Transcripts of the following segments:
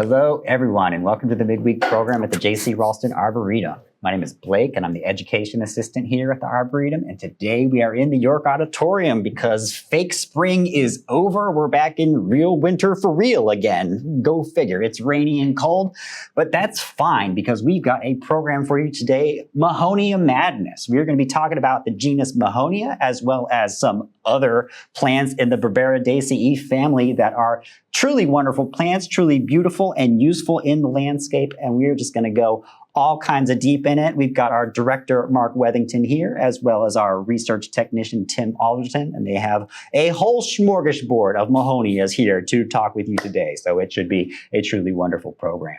Hello, everyone, and welcome to the Midweek program at the J.C. Raulston Arboretum. My name is Blake, and I'm the Education Assistant here at the Arboretum. And today we are in the York Auditorium because fake spring is over. We're back in real winter for real again. Go figure. It's rainy and cold, but that's fine because we've got a program for you today, Mahonia Madness. We're going to be talking about the genus Mahonia as well as some other plants in the Arboridaceae family that are truly wonderful plants, truly beautiful and useful in the landscape. And we're just going to go all kinds of deep in it. We've got our director, Mark Weathington, here, as well as our research technician, Tim Alderton, and they have a whole smorgasbord of Mahonias here to talk with you today. So it should be a truly wonderful program.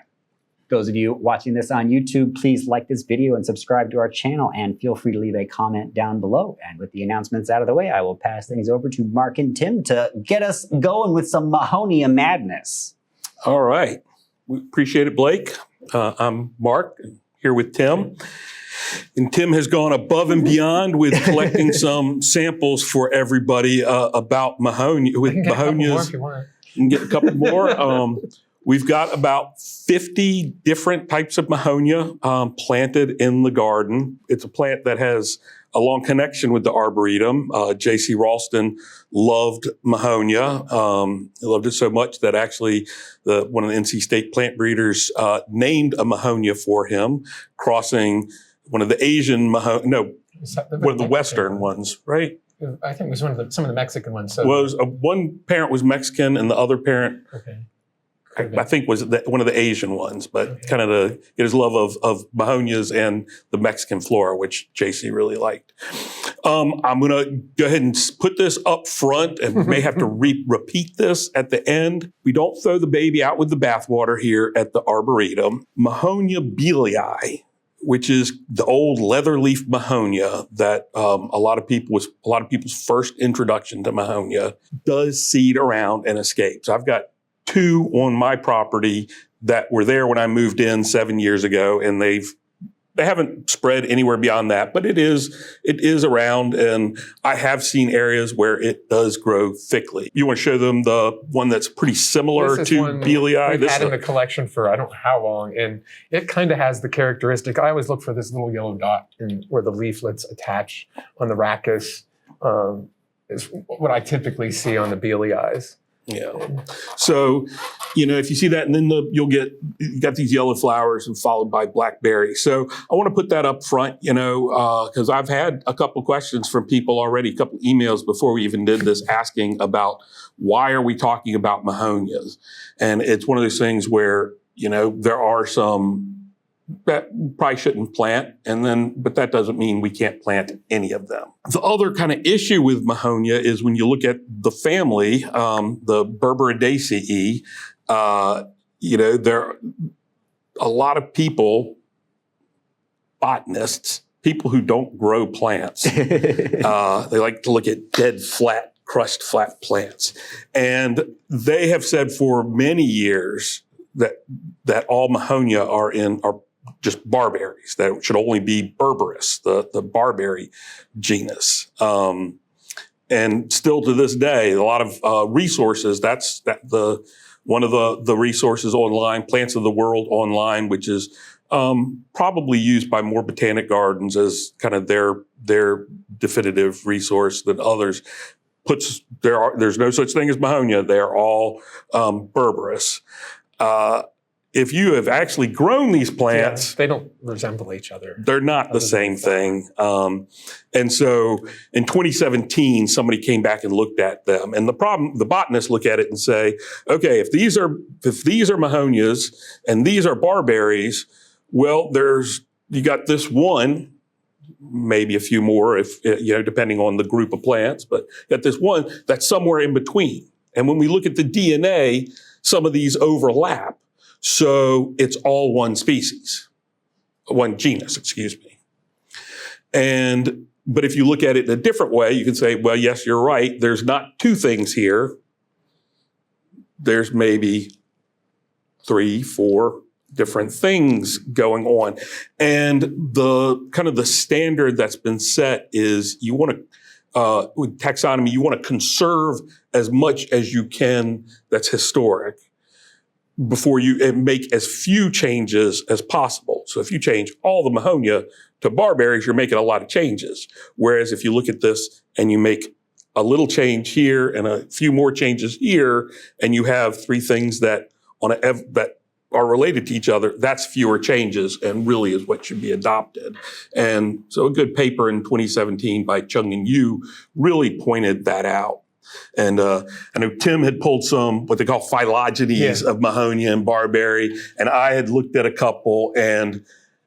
Those of you watching this on YouTube, please like this video and subscribe to our channel, and feel free to leave a comment down below. And with the announcements out of the way, I will pass things over to Mark and Tim to get us going with some Mahonia madness. All right. We appreciate it, Blake. I'm Mark, here with Tim. And Tim has gone above and beyond with collecting some samples for everybody about Mahonia. With Mahonias, you can get a couple more. We've got about 50 different types of Mahonia planted in the garden. It's a plant that has a long connection with the Arboretum. J.C. Raulston loved Mahonia. He loved it so much that actually one of the NC State plant breeders named a Mahonia for him, crossing one of the Asian Mahonia, one of the Western ones, right? I think it was some of the Mexican ones. So. Well, one parent was Mexican and the other parent, I think, was one of the Asian ones, but kind of to get his love of Mahonias and the Mexican flora, which JC really liked. I'm going to go ahead and put this up front and may have to repeat this at the end. We don't throw the baby out with the bathwater here at the Arboretum. Mahonia bealii, which is the old leatherleaf Mahonia that a lot of people's first introduction to Mahonia, does seed around and escape. So I've got two on my property that were there when I moved in 7 years ago, and they haven't spread anywhere beyond that, but it is around, and I have seen areas where it does grow thickly. You want to show them the one that's pretty similar to bealii? We've had in the collection for I don't know how long, and it kind of has the characteristic. I always look for this little yellow dot where the leaflets attach on the rachis. Is what I typically see on the bealiis. Yeah. So, if you see that, and then you got these yellow flowers and followed by blackberry. So I want to put that up front, because I've had a couple questions from people already, a couple emails before we even did this, asking about why are we talking about Mahonias? And it's one of those things where, there are some that probably shouldn't plant, but that doesn't mean we can't plant any of them. The other kind of issue with Mahonia is when you look at the family, the Arboridaceae, there are a lot of people, botanists, people who don't grow plants. They like to look at dead, flat, crushed, flat plants. And they have said for many years that all Mahonia are just barberries, that it should only be Berberis, the barberry genus. And still to this day, a lot of resources, one of the resources online, Plants of the World online, which is probably used by more botanic gardens as kind of their definitive resource than others, there's no such thing as Mahonia. They're all Berberis. If you have actually grown these plants, they don't resemble each other. They're not the same thing. And so in 2017, somebody came back and looked at them. And the botanists look at it and say, okay, if these are Mahonias and these are barberries, well, you got this one, maybe a few more if depending on the group of plants, but you got this one that's somewhere in between. And when we look at the DNA, some of these overlap. So it's all one species, one genus, excuse me. But if you look at it in a different way, you can say, well, yes, you're right. There's not two things here. There's maybe 3, 4 different things going on. And the standard that's been set is you want to, with taxonomy, you want to conserve as much as you can that's historic. before you make as few changes as possible. So if you change all the Mahonia to barberries, you're making a lot of changes. Whereas if you look at this and you make a little change here and a few more changes here, and you have three things that that are related to each other, that's fewer changes and really is what should be adopted. And so a good paper in 2017 by Chung and Yu really pointed that out. And I know Tim had pulled some what they call phylogenies of Mahonia and barberry, and I had looked at a couple. And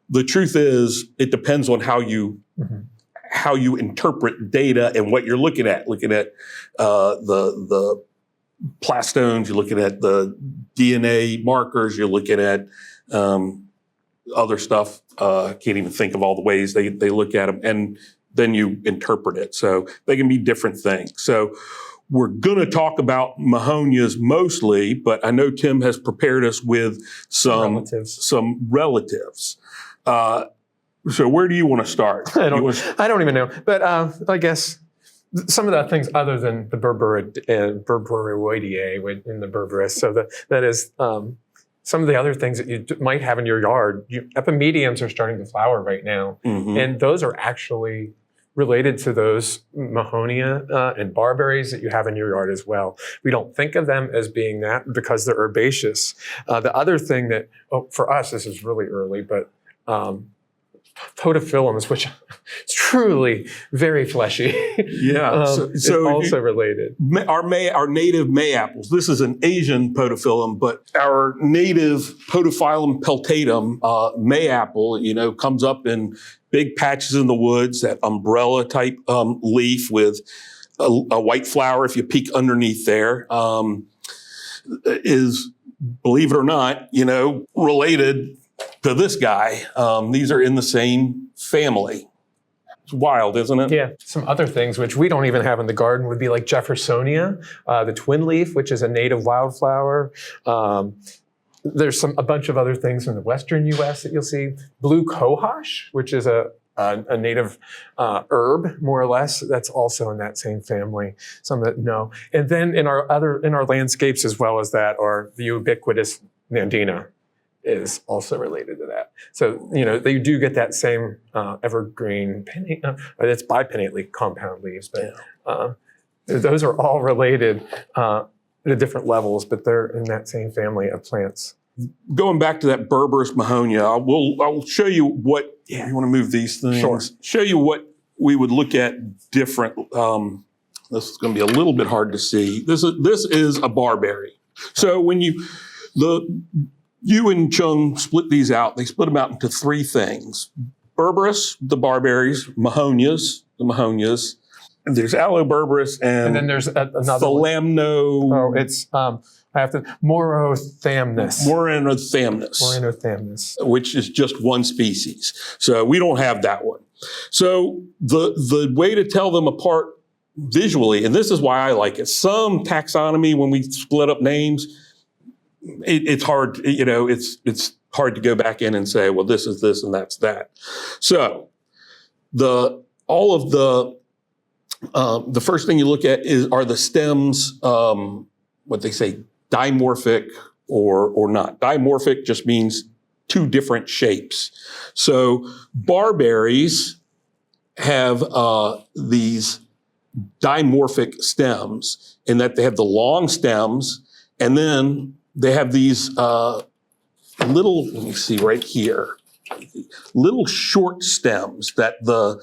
the truth is, it depends on how you interpret data and what you're looking at. Looking at the plastones, you're looking at the DNA markers, you're looking at other stuff. Can't even think of all the ways they look at them, and then you interpret it. So they can be different things. So we're going to talk about Mahonias mostly, but I know Tim has prepared us with some relatives. So where do you want to start? I don't even know, but I guess some of the things other than the Berberoideae in the Berberis. So that is some of the other things that you might have in your yard. Epimediums are starting to flower right now, and those are actually related to those Mahonia and barberries that you have in your yard as well. We don't think of them as being that because they're herbaceous. The other thing that, for us, this is really early, but podophyllums, which is truly very fleshy. Yeah, so also related. Our native May-apples. This is an Asian podophyllum, but our native Podophyllum peltatum May-apple, comes up in big patches in the woods, that umbrella type leaf with a white flower. If you peek underneath there, is, believe it or not, related to this guy. These are in the same family. It's wild, isn't it? Yeah. Some other things which we don't even have in the garden would be like Jeffersonia, the twin leaf, which is a native wildflower. There's a bunch of other things in the western U.S. that you'll see. Blue cohosh, which is a native herb, more or less. That's also in that same family. Some that no. And then in our landscapes as well as that are the ubiquitous Nandina is also related to that. So, they do get that same evergreen, it's bipinnately compound leaves, but those are all related at different levels, but they're in that same family of plants. Going back to that Berberis Mahonia, I'll show you what, you want to move these things? Sure. Show you what we would look at different. This is going to be a little bit hard to see. This is a barberry. So when you and Chung split these out, they split them out into three things. Berberis, the barberries, Mahonias, the Mahonias. And there's Alloberberis and then there's another Thalamno. Oh, it's Morothamnus. Morothamnus, which is just one species. So we don't have that one. So the way to tell them apart visually, and this is why I like it, some taxonomy, when we split up names, it's hard, it's hard to go back in and say, well, this is this and that's that. So the first thing you look at are the stems, what they say, dimorphic or not. Dimorphic just means two different shapes. So barberries have these dimorphic stems in that they have the long stems, and then they have these little, let me see right here, little short stems that the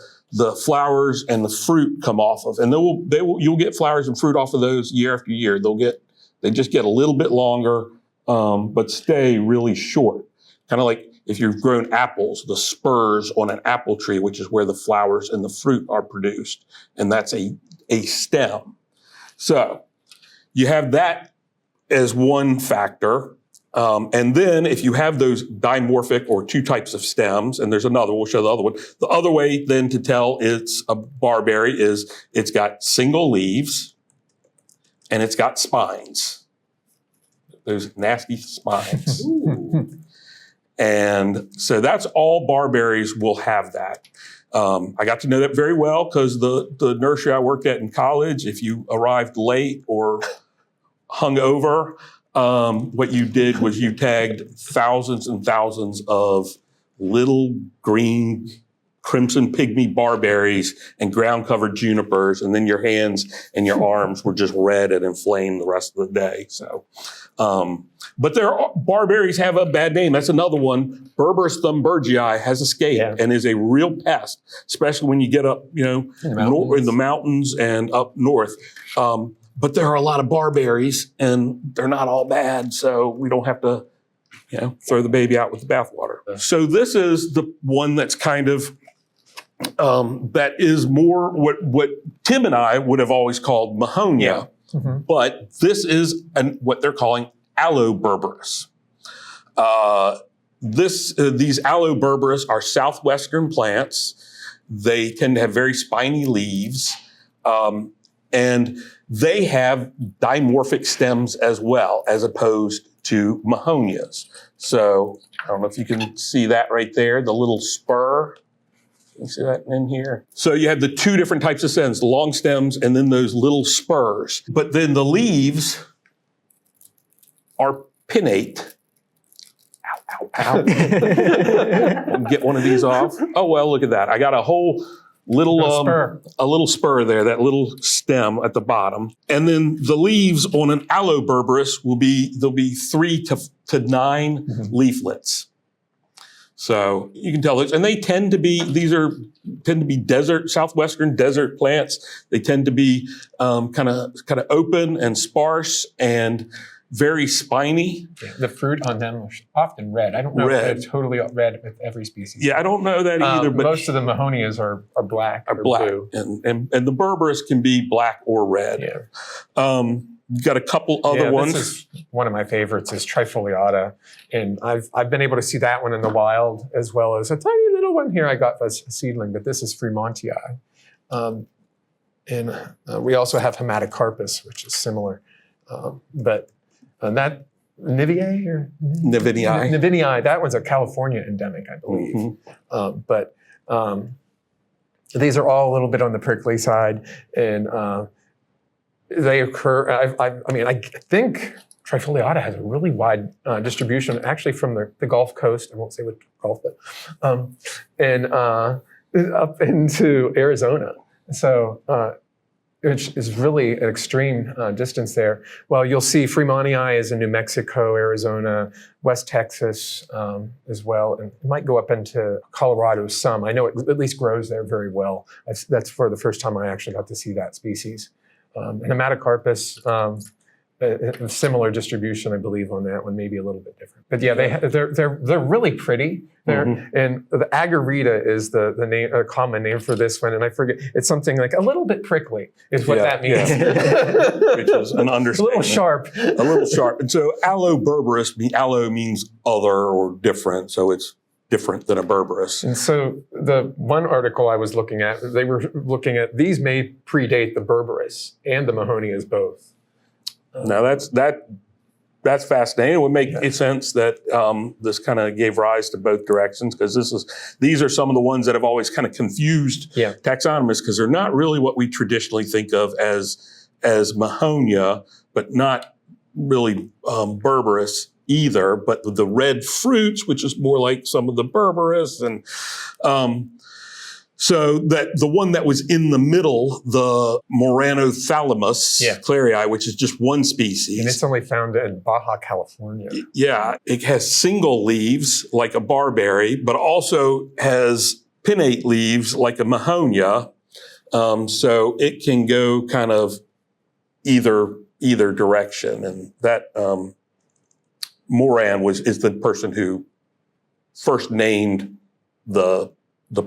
flowers and the fruit come off of, and you'll get flowers and fruit off of those year after year. They just get a little bit longer, but stay really short. Kind of like if you've grown apples, the spurs on an apple tree, which is where the flowers and the fruit are produced, and that's a stem. So you have that as one factor. And then if you have those dimorphic or two types of stems, and there's another, we'll show the other one. The other way then to tell it's a barberry is it's got single leaves and it's got spines. Those nasty spines. And so that's all barberries will have that. I got to know that very well because the nursery I worked at in college, if you arrived late or hung over, what you did was you tagged thousands and thousands of little green crimson pygmy barberries and ground-covered junipers, and then your hands and your arms were just red and inflamed the rest of the day. So, but barberries have a bad name. That's another one. Berberis thunbergii has escaped and is a real pest, especially when you get up, in the mountains and up north. But there are a lot of barberries, and they're not all bad, so we don't have to, throw the baby out with the bathwater. So this is the one that's kind of that is more what Tim and I would have always called Mahonia, but this is what they're calling Alloberberis. These Alloberberis are southwestern plants. They tend to have very spiny leaves, and they have dimorphic stems as well, as opposed to Mahonias. So I don't know if you can see that right there, the little spur. You see that in here? So you have the two different types of stems, the long stems and then those little spurs. But then the leaves are pinnate. Ow, ow, ow. Get one of these off. Oh, well, look at that. I got a whole little spur there, that little stem at the bottom. And then the leaves on an Alloberberis there'll be 3 to 9 leaflets. So you can tell this, and these tend to be southwestern desert plants. They tend to be kind of open and sparse and very spiny. Yeah, the fruit on them are often red. I don't know if they're totally red with every species. Yeah, I don't know that either. But most of the Mahonias are black or blue. And the Berberis can be black or red. Yeah. You've got a couple other ones. This is one of my favorites is Trifoliata. And I've been able to see that one in the wild, as well as a tiny little one here I got as a seedling, but this is Fremontii. And we also have Hematocarpus, which is similar. But that Niviae or Nivinii, that one's a California endemic, I believe. But these are all a little bit on the prickly side, and they occur. I think Trifoliata has a really wide distribution, actually from the Gulf Coast. I won't say what Gulf, but and up into Arizona. So. Which is really an extreme distance there. Well, you'll see Fremontii is in New Mexico, Arizona, West Texas as well, and it might go up into Colorado some. I know it at least grows there very well. That's for the first time I actually got to see that species. And Hematocarpus, a similar distribution, I believe, on that one, maybe a little bit different. But yeah, they're really pretty there. And the Agarita is the name, a common name for this one, and I forget, it's something like a little bit prickly is what that means. Which is an understatement. A little sharp. A little sharp. And so Alloberberis, allo means other or different, so it's different than a Berberis. And so the one article I was looking at, they were looking at, these may predate the Berberis and the Mahonias both. Now that's fascinating. It would make sense that this kind of gave rise to both directions, because these are some of the ones that have always kind of confused taxonomists, because they're not really what we traditionally think of as Mahonia, but not really Berberis either. But the red fruits, which is more like some of the Berberis, and so that the one that was in the middle, the Moranothalamus clarii, which is just one species. And it's only found in Baja California. Yeah, it has single leaves like a barberry, but also has pinnate leaves like a Mahonia. So it can go kind of either direction. And that Moran is the person who first named the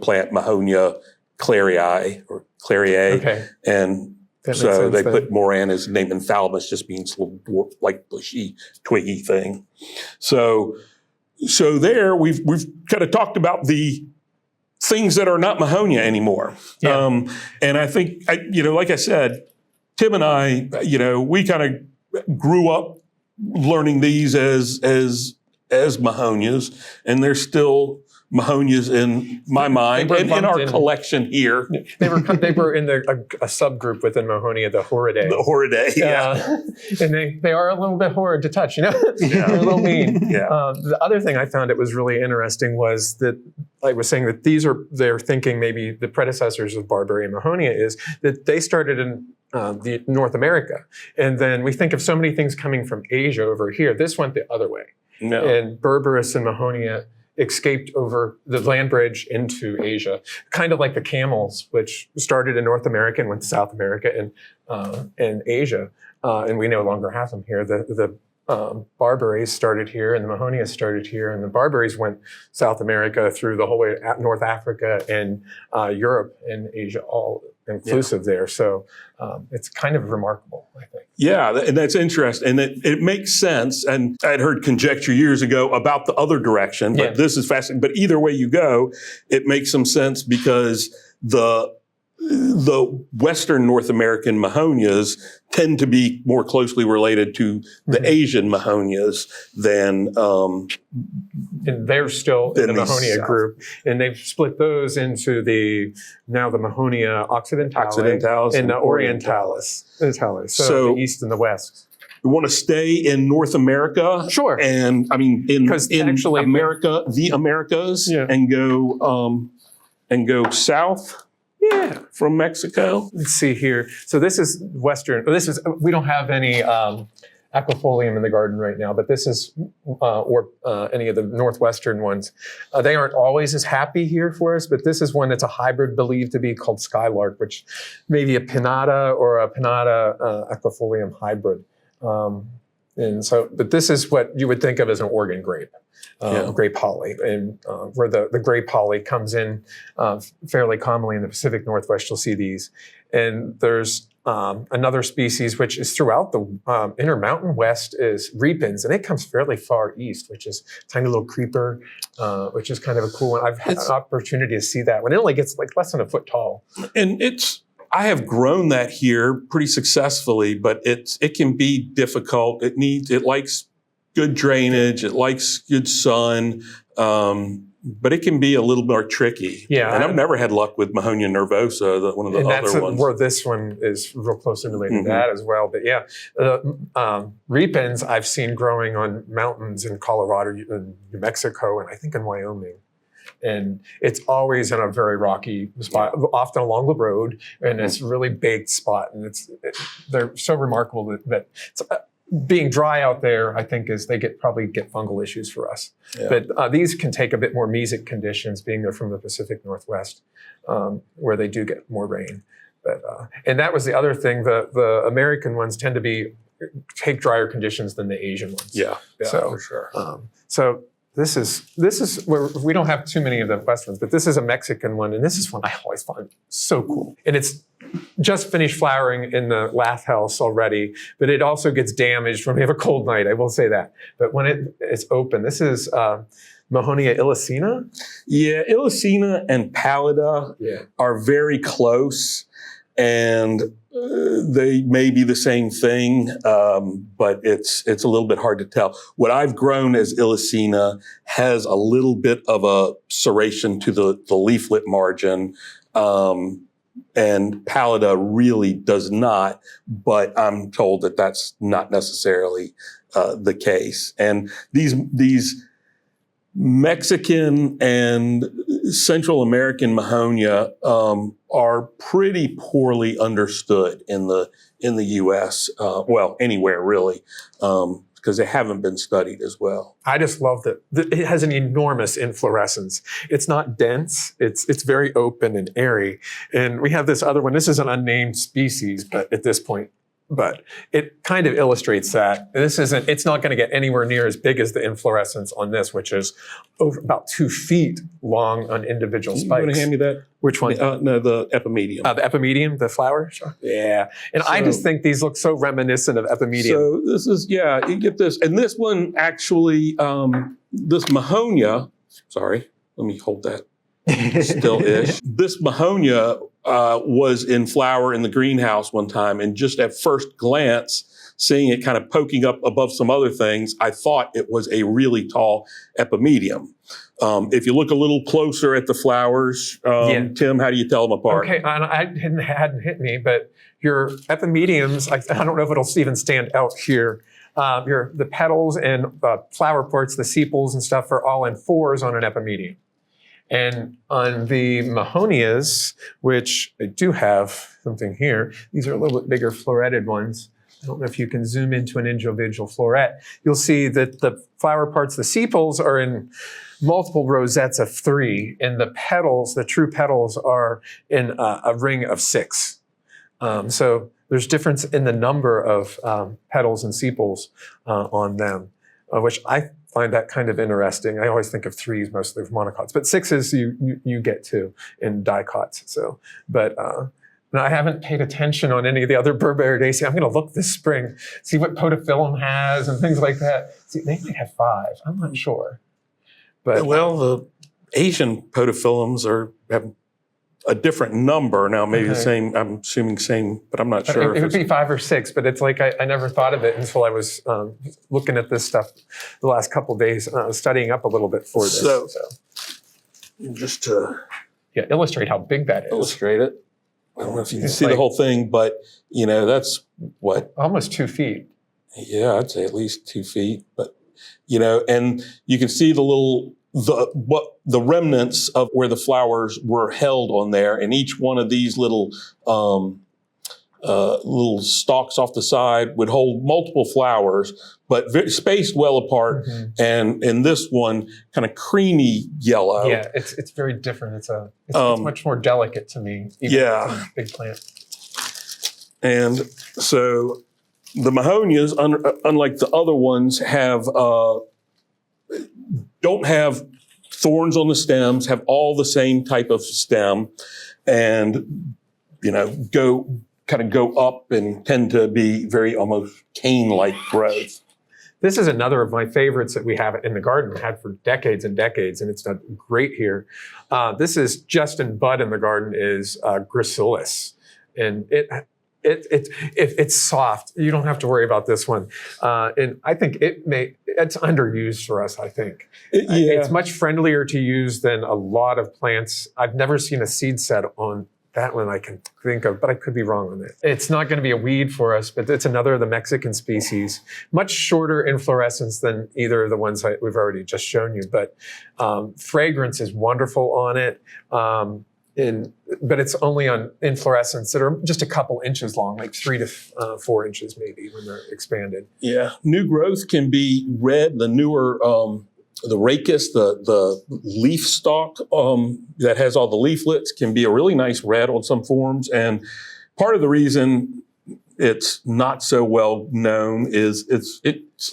plant Mahonia clarii or clariae, and so they put Moran as name, and thalamus just means little like bushy, twiggy thing. So there we've kind of talked about the things that are not Mahonia anymore. And I think like I said, Tim and I, we kind of grew up learning these as Mahonias, and they're still Mahonias in my mind were and in our lumped in. collection here. They were in a subgroup within Mahonia, the Horidae. The Horidae, yeah. And they are a little bit horrid to touch, Yeah. They're a little mean. Yeah. The other thing I found it was really interesting was that I was saying that they're thinking maybe the predecessors of Barberry and Mahonia is that they started in the North America. And then we think of so many things coming from Asia over here. This went the other way. No. And Berberis and Mahonia escaped over the land bridge into Asia, kind of like the camels, which started in North America and went to South America and Asia. And we no longer have them here. The Barberries started here and the Mahonias started here, and the Barberries went South America through the whole way to North Africa and Europe and Asia, all inclusive there. So it's kind of remarkable, I think. Yeah, and that's interesting. And it makes sense. And I'd heard conjecture years ago about the other direction, but this is fascinating. But either way you go, it makes some sense because the Western North American Mahonias tend to be more closely related to the Asian Mahonias than and they're still in the Mahonia South group, and they've split those into the Mahonia occidentalis and the orientalis. So the east and the west. We want to stay in North America. Sure. And I mean, in actually America, the Americas, and go south. Yeah, from Mexico. Let's see here. So this is Western. We don't have any aquifolium in the garden right now, but this is or any of the northwestern ones. They aren't always as happy here for us, but this is one that's a hybrid believed to be called Skylark, which may be a pinnata or a pinnata aquifolium hybrid. But this is what you would think of as an Oregon grape. Grape holly, and where the grape holly comes in fairly commonly in the Pacific Northwest, you'll see these. And there's another species which is throughout the Intermountain West is repens, and it comes fairly far east, which is a tiny little creeper, which is kind of a cool one. I've had an opportunity to see that one. It only gets like less than a foot tall. And I have grown that here pretty successfully, but it can be difficult. It likes good drainage. It likes good sun, but it can be a little more tricky. Yeah, and I've never had luck with Mahonia nervosa, one of the other ones. Where this one is real closely related to that as well. But yeah, repens I've seen growing on mountains in Colorado, in New Mexico, and I think in Wyoming. And it's always in a very rocky spot, often along the road, and it's a really baked spot. And they're so remarkable that it's, being dry out there, I think, is they probably get fungal issues for us. Yeah. But these can take a bit more mesic conditions, being they're from the Pacific Northwest, where they do get more rain. But and that was the other thing. The American ones tend to take drier conditions than the Asian ones. Yeah, so, for sure. So this is where we don't have too many of the West ones, but this is a Mexican one, and this is one I always find so cool. And it's just finished flowering in the lath house already, but it also gets damaged when we have a cold night, I will say that. But when it's open, this is Mahonia illicina? Yeah, illicina and pallida are very close, and they may be the same thing, but it's a little bit hard to tell. What I've grown as illicina has a little bit of a serration to the leaflet margin, and pallida really does not, but I'm told that that's not necessarily the case. And these Mexican and Central American Mahonia are pretty poorly understood in the U.S. Well, anywhere really, because they haven't been studied as well. I just love that it has an enormous inflorescence. It's not dense. It's very open and airy. And we have this other one. This is an unnamed species, but at this point. But it kind of illustrates that it's not going to get anywhere near as big as the inflorescence on this, which is over about 2 feet long on individual spikes. You want to hand me that? Which one? No, the epimedium. The epimedium, the flower? Sure. Yeah. And I just think these look so reminiscent of epimedium. So this is, you get this. And this one actually, this Mahonia, sorry, let me hold that still-ish. This Mahonia was in flower in the greenhouse one time, and just at first glance, seeing it kind of poking up above some other things, I thought it was a really tall epimedium. If you look a little closer at the flowers, Tim, how do you tell them apart? Okay, and hadn't hit me, but your epimediums, I don't know if it'll even stand out here. The petals and flower parts, the sepals and stuff are all in fours on an epimedium. And on the Mahonias, which I do have something here, these are a little bit bigger floretted ones. I don't know if you can zoom into an individual floret. You'll see that the flower parts, the sepals, are in multiple rosettes of 3, and the petals, the true petals, are in a ring of 6. So there's difference in the number of petals and sepals on them, which I find that kind of interesting. I always think of 3s mostly for monocots, but 6s you get to in dicots. So, but no, I haven't paid attention on any of the other Varieties. I'm going to look this spring, see what podophyllum has and things like that. See, they might have 5. I'm not sure. But well, the Asian podophyllums have a different number now, maybe the same. I'm assuming same, but I'm not sure. It would be 5 or 6, but it's like I never thought of it until I was looking at this stuff the last couple of days, studying up a little bit for this. So just to illustrate how big that is. Illustrate it. I don't know if you can see the whole thing, but that's what, almost 2 feet. Yeah, I'd say at least 2 feet. But and you can see the remnants of where the flowers were held on there, and each one of these little stalks off the side would hold multiple flowers, but spaced well apart. Mm-hmm. And in this one, kind of creamy yellow. Yeah, it's very different. It's much more delicate to me. Even a big plant. And so the Mahonias, unlike the other ones, don't have thorns on the stems, have all the same type of stem, and go up and tend to be very almost cane-like growth. This is another of my favorites that we have in the garden, had for decades and decades, and it's done great here. This is just in bud in the garden, is Gracilis, and it's soft. You don't have to worry about this one. And I think it's underused for us, I think. It's much friendlier to use than a lot of plants. I've never seen a seed set on that one I can think of, but I could be wrong on it. It's not going to be a weed for us, but it's another of the Mexican species. Much shorter inflorescence than either of the ones we've already just shown you, but fragrance is wonderful on it. But it's only on inflorescence that are just a couple inches long, like 3 to 4 inches maybe when they're expanded. Yeah, new growth can be red. The newer, the rachis, the leaf stalk that has all the leaflets, can be a really nice red on some forms. And part of the reason it's not so well known is it's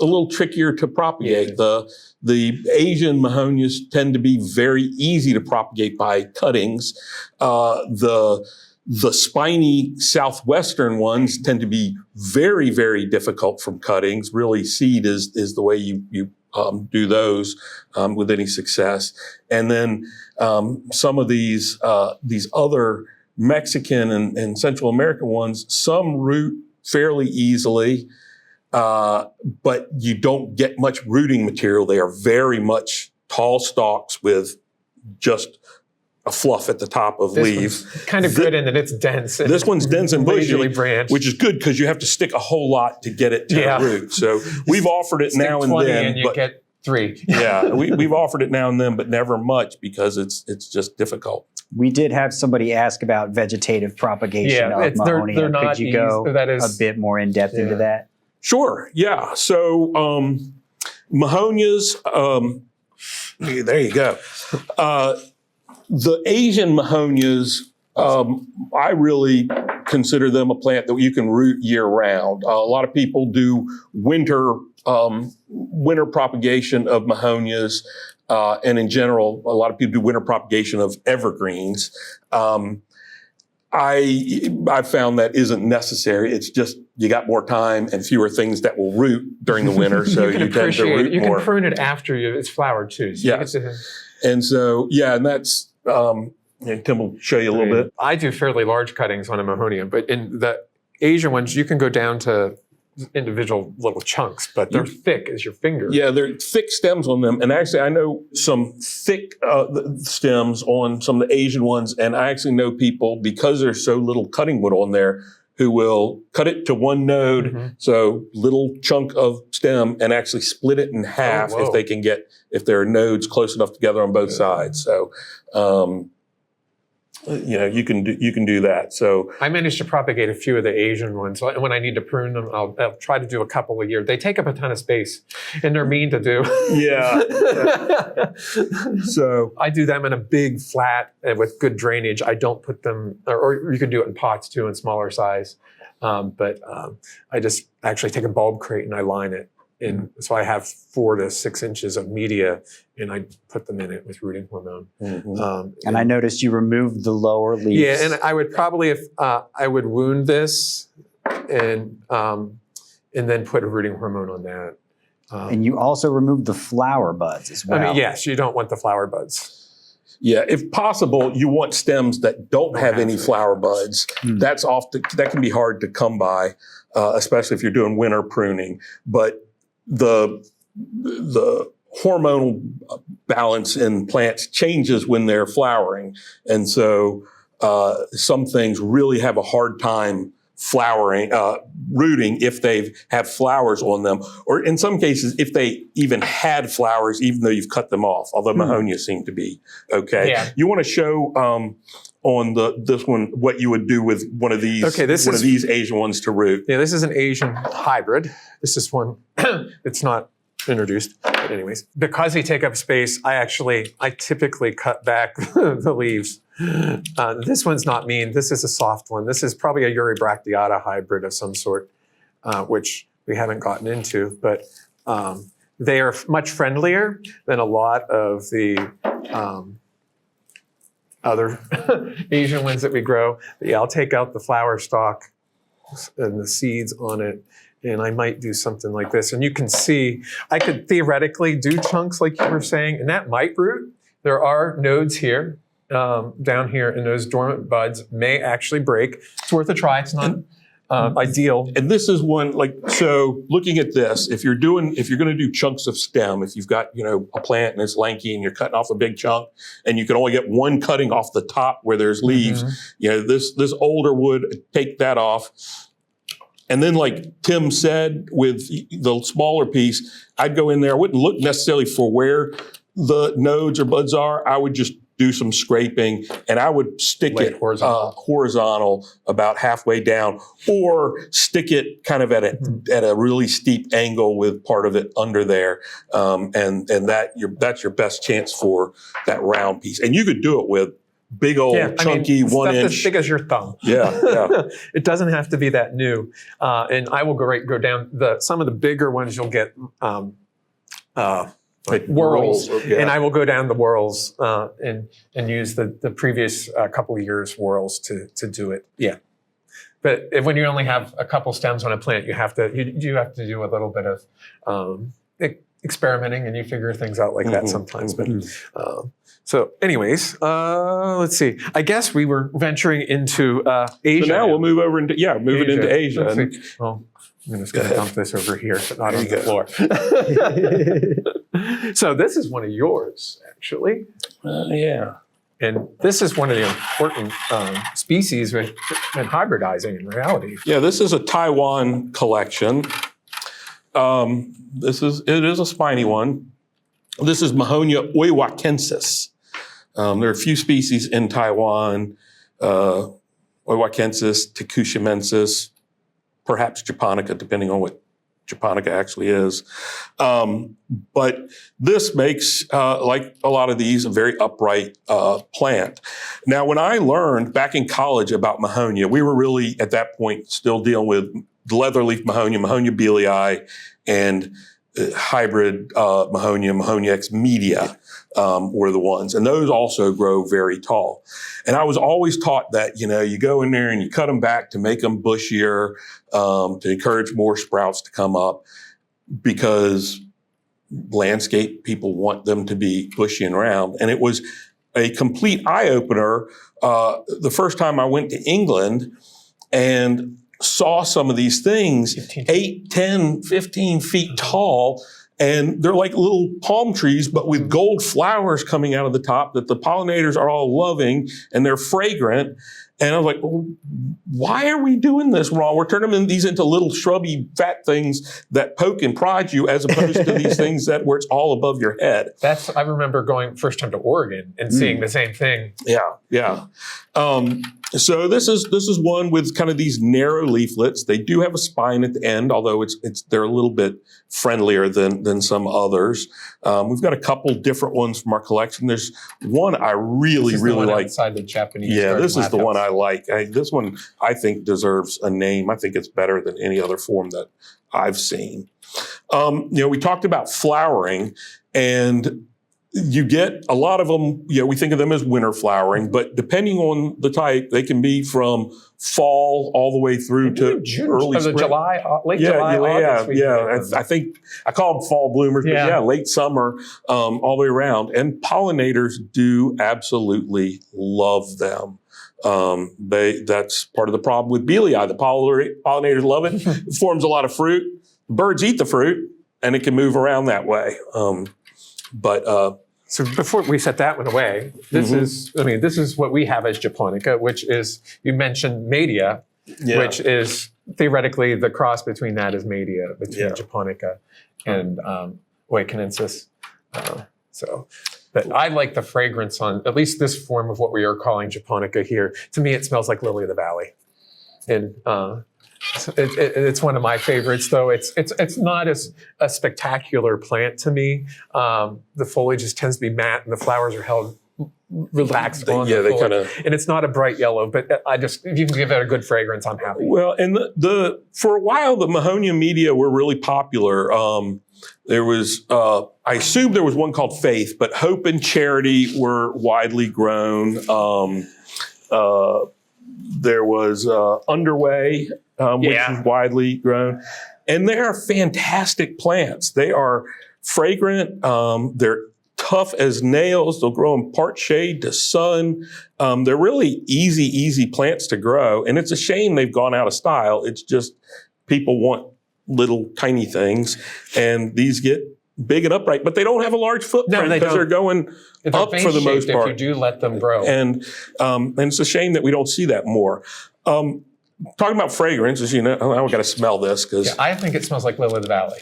a little trickier to propagate. Yeah. The Asian Mahonias tend to be very easy to propagate by cuttings. The spiny southwestern ones tend to be very, very difficult from cuttings. Really, seed is the way you do those with any success. And then some of these other Mexican and Central American ones, some root fairly easily, but you don't get much rooting material. They are very much tall stalks with just a fluff at the top of leaves. Kind of good in that it's dense. This one's dense and bushy, branched, which is good because you have to stick a whole lot to get it to root. So we've offered it now and then, and you get 3. Yeah, we've offered it now and then, but never much because it's just difficult. We did have somebody ask about vegetative propagation of Mahonia. They're not Could you go a bit more in depth into that? Sure. Yeah. So Mahonias. There you go. The Asian Mahonias, I really consider them a plant that you can root year round. A lot of people do winter propagation of Mahonias, and in general, a lot of people do winter propagation of evergreens. I found that isn't necessary. It's just you got more time and fewer things that will root during the winter, so you tend to root more. You can prune it after it's flowered too. So yes. And so, and that's, and Tim will show you a little bit. I do fairly large cuttings on a Mahonia, but in the Asian ones, you can go down to individual little chunks, but they're thick as your finger. Yeah, they're thick stems on them. And actually, I know some thick stems on some of the Asian ones. And I actually know people, because there's so little cutting wood on there, who will cut it to one node, so little chunk of stem, and actually split it in half if they can get, if there are nodes close enough together on both sides. So, you can do that. So I managed to propagate a few of the Asian ones. When I need to prune them, I'll try to do a couple a year. They take up a ton of space, and they're mean to do. Yeah. So I do them in a big flat and with good drainage. I don't put them, or you can do it in pots too, in smaller size. But I just actually take a bulb crate and I line it. And so I have 4 to 6 inches of media, and I put them in it with rooting hormone. And I noticed you removed the lower leaves. Yeah, and I would probably, if I would wound this, and then put a rooting hormone on that. And you also removed the flower buds as well. I mean, yes, you don't want the flower buds. yeah, if possible, you want stems that don't have any flower buds. That's that can be hard to come by, especially if you're doing winter pruning. But the hormonal balance in plants changes when they're flowering. And so some things really have a hard time flowering, rooting if they have flowers on them, or in some cases, if they even had flowers, even though you've cut them off, although Mahonia seem to be okay. Yeah. You want to show on this one what you would do with one of these, of these Asian ones to root. Yeah, this is an Asian hybrid. This is one, it's not introduced, but anyways. Because they take up space, I typically cut back the leaves. This one's not mean. This is a soft one. This is probably a Uribracteata hybrid of some sort, which we haven't gotten into, but they are much friendlier than a lot of the other Asian ones that we grow. But yeah, I'll take out the flower stalk and the seeds on it, and I might do something like this. And you can see, I could theoretically do chunks like you were saying, and that might root. There are nodes here, down here, and those dormant buds may actually break. It's worth a try. It's not ideal. And this is one, so looking at this, if you're going to do chunks of stem, if you've got, a plant and it's lanky and you're cutting off a big chunk and you can only get one cutting off the top where there's leaves, this older wood, take that off. And then like Tim said, with the smaller piece, I'd go in there. I wouldn't look necessarily for where the nodes or buds are. I would just do some scraping, and I would stick it horizontal about halfway down, or stick it kind of at a really steep angle with part of it under there, and that's your best chance for that round piece. And you could do it with big old chunky 1 inch, as big as your thumb. Yeah. It doesn't have to be that new. And I will go down some of the bigger ones. You'll get like whorls, and I will go down the whorls and use the previous couple of years whorls to do it. Yeah, but when you only have a couple stems on a plant, you have to do a little bit of experimenting, and you figure things out like that sometimes. But so, anyways, let's see. I guess we were venturing into Asia. So now we'll move over into into Asia. Well, I'm just going to dump this over here, but not on the floor. So this is one of yours, actually. Yeah. And this is one of the important species in hybridizing in reality. Yeah, this is a Taiwan collection. It is a spiny one. This is Mahonia oiwakensis. There are a few species in Taiwan, oiwakensis, tecushamensis, perhaps japonica, depending on what japonica actually is. But this makes, like a lot of these, a very upright plant. Now, when I learned back in college about Mahonia, we were really, at that point, still dealing with leatherleaf Mahonia, Mahonia bealii, and hybrid Mahonia X media were the ones. And those also grow very tall. And I was always taught that, you go in there and you cut them back to make them bushier, to encourage more sprouts to come up, because landscape people want them to be bushy and round. And it was a complete eye-opener the first time I went to England, and saw some of these things 8, 10, 15 feet tall. And they're like little palm trees, but with gold flowers coming out of the top that the pollinators are all loving, and they're fragrant. And I was like, well, why are we doing this wrong? We're turning these into little shrubby fat things that poke and prod you, as opposed to these things where it's all above your head. I remember going first time to Oregon and seeing the same thing. Yeah. So this is one with kind of these narrow leaflets. They do have a spine at the end, although they're a little bit friendlier than some others. We've got a couple different ones from our collection. There's one I really like. Outside the Japanese. Yeah, this is the one I like. This one I think deserves a name. I think it's better than any other form that I've seen. We talked about flowering, and you get a lot of them, we think of them as winter flowering, but depending on the type, they can be from fall all the way through to June, early spring. July, late July, August. I think I call them fall bloomers, but late summer, all the way around. And pollinators do absolutely love them. That's part of the problem with Belii. The pollinators love it. It forms a lot of fruit. Birds eat the fruit, and it can move around that way. So before we set that one away, this is what we have as Japonica, which is, you mentioned Media, which is theoretically the cross between that is Media, between Japonica and Oecanensis. But I like the fragrance on at least this form of what we are calling Japonica here. To me, it smells like Lily of the Valley. And it's one of my favorites, though. It's not as a spectacular plant to me. The foliage just tends to be matte, and the flowers are held relaxed on the foliage. And it's not a bright yellow, but if you can give it a good fragrance, I'm happy. Well, and for a while, the Mahonia media were really popular. There was, I assume there was one called Faith, but Hope and Charity were widely grown. There was Underway, which is widely grown. And they are fantastic plants. They are fragrant. They're tough as nails. They'll grow in part shade to sun. They're really easy plants to grow. And it's a shame they've gone out of style. It's just people want little tiny things. And these get big and upright, but they don't have a large footprint because they're going up for the most part. If you do let them grow. And it's a shame that we don't see that more. Talking about fragrance, as you know, I've got to smell this because I think it smells like Lily of the Valley.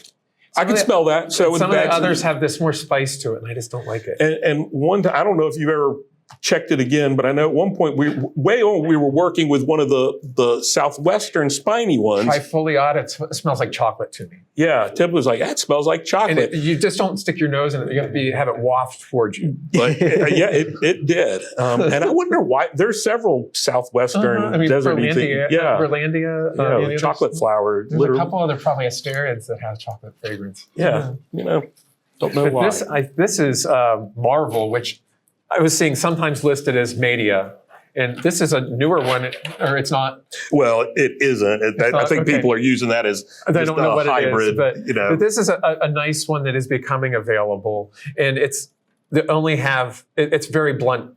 I can smell that. So some of the others have this more spice to it, and I just don't like it. And one time, I don't know if you've ever checked it again, but I know at one point we were working with one of the southwestern spiny ones. Trifoliata, it smells like chocolate to me. Yeah, Tib was like, that smells like chocolate. And you just don't stick your nose in it. You have to have it waft towards you. But it did. And I wonder why. There's several southwestern desert things. Berlandia. Chocolate flower. There's a couple other probably asterids that have chocolate fragrance. Yeah, don't know why. This is Marvel, which I was seeing sometimes listed as Media. And this is a newer one, or it's not? Well, it isn't. I think people are using that as I don't know what hybrid. It is, but this is a nice one that is becoming available. And it's very blunt